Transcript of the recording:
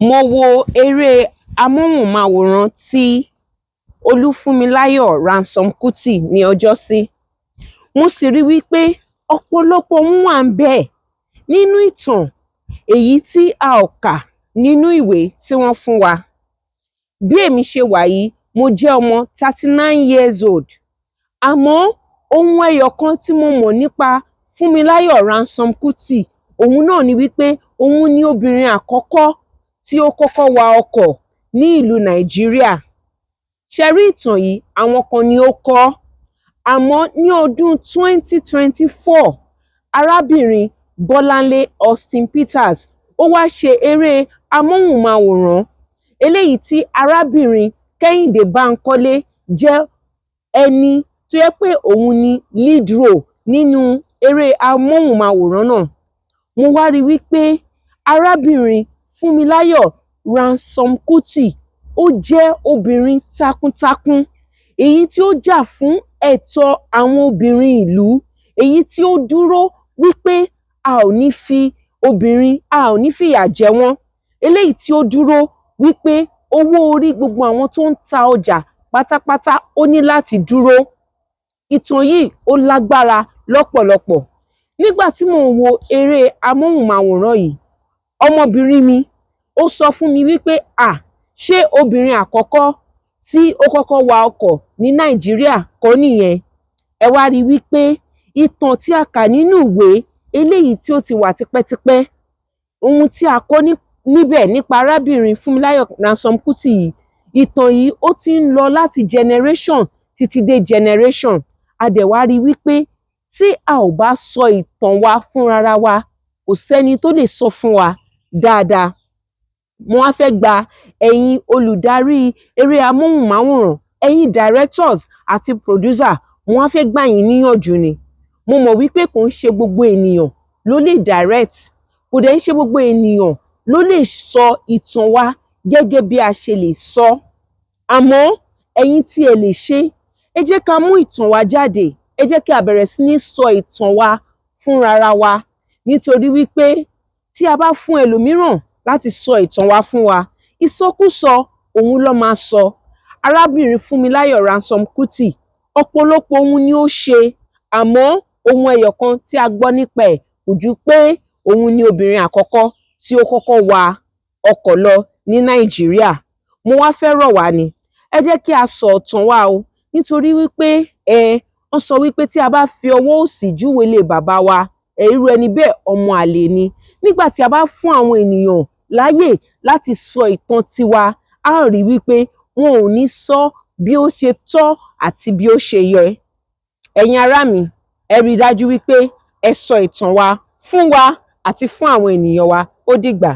Mo wo eré amóhùnmáwòrán tí Olúfúnmiláyọ̀ Ransome Kuti ní ọjọ́sí. Mo sì rí wípé ọ̀pọ̀lọpọ̀ ohun wà ńbẹ̀ nínú ìtàn èyí tí a ò kà nínú ìwé tí wọ́n fún wa. Bí èmi ṣe wà yìí, mo jẹ́ ọmọ 39 years old. Àmọ́ ohun ẹyọ kan tí mo mọ̀ nípa Fúnmiláyọ̀ Ransome Kuti, òun náà ni wípé òun ni obìnrin àkọ́kọ́ tí ó kọ́kọ́ wa ọkọ̀ ní ìlú Nàìjíríà. Ṣẹ rí ìtàn yìí, àwọn kan ni ó kọ ọ́. Àmọ́ ní ọdún 2024, arábìnrin Bọ́láńlé Austin Peters, ó wá ṣe eré amóhùnmáwòrán eléyìí tí arábìnrin Kẹ́hìndé Bánkọ́lé jẹ́ ẹni tó yẹ pé òun ni lead role nínú eré amóhùnmáwòrán náà. Mo wá rí wípé arábìnrin Fúnmiláyọ̀ Ransome Kuti, ó jẹ́ obìnrin takuntakun, èyí tí ó jà fún ẹ̀tọ́ àwọn obìnrin ìlú, èyí tí ó dúró wípé a ò ní fi obìnrin, a ò ní fìyà jẹ wọ́n, eléyìí tí ó dúró wípé owó orí gbogbo àwọn tó ń ta ọjà pátápátá ó ní láti dúró. Ìtàn yìí ó lágbára lọ́pọ̀lọpọ̀. Nígbà tí mò ń wo eré amóhùnmáwòrán yìí, ọmọbìnrin mi ó sọ fún mi wípé ṣé obìnrin àkọ́kọ́ tí ó kọ́kọ́ wa ọkọ̀ ní Nàìjíríà kọ́ nìyẹn? Ẹ wá rí wípé ìtàn tí a kà nínú ìwé eléyìí tí ó ti wà tipẹ́tipẹ́, ohun tí a kọ́ níbẹ̀ nípa arábìnrin Fúnmiláyọ̀ Ransome Kuti yìí, ìtàn yìí ó ti ń lọ láti generation títí dé generation. A dẹ̀ wá rí wípé tí a ò bá sọ ìtàn wa fúnra wa, kò sẹ́ni tó lè sọ fún wa dáadáa. Mo wá fẹ́ gba ẹ̀yin olùdarí eré amóhùnmáwòrán, ẹ̀yin directors àti producer, mo wá fẹ́ gbà yín níyànjú ni. Mo mọ̀ wípé kò ń ṣe gbogbo ènìyàn ló lè direct, kò dẹ̀ ń ṣe gbogbo ènìyàn ló lè sọ ìtàn wa gẹ́gẹ́ bí a ṣe lè sọ. Àmọ́ ẹ̀yin tí ẹ lè ṣe, ẹ jẹ́ ká mú ìtàn wa jáde, ẹ jẹ́ kí a bẹ̀rẹ̀ sí ní sọ ìtàn wa fúnra wa, nítorí wípé tí a bá fún ẹlòmíràn láti sọ ìtàn wa fún wa, ìsọkúsọ òun ló máa sọ. Arábìnrin Fúnmiláyọ̀ Ransome Kuti, ọ̀pọ̀lọpọ̀ ohun ni ó ṣe, àmọ́ ohun ẹyọ kan tí a gbọ́ nípa ẹ̀ kò ju pé òun ni obìnrin àkọ́kọ́ tí ó kọ́kọ́ wa ọkọ̀ lọ ní Nàìjíríà. Mo wá fẹ́ rọ̀ wá ni, ẹ jẹ́ kí a sọ ìtàn wa o, nítorí wípé wọ́n sọ wípé tí a bá fi ọwọ́ òsì júwe ilé bàbá wa, irú ẹni bẹ́ẹ̀ ọmọ àlè ni. Nígbà tí a bá fún àwọn ènìyàn láyè láti sọ ìtàn tiwa, a ó rí wípé wọn ò ní sọ bí ó ṣe tọ́ àti bí ó ṣe yẹ. Ẹ̀yin ará mi, ẹ rí dájú wípé ẹ sọ ìtàn wa fún wa àti fún àwọn ènìyàn wa. Ó dìgbà.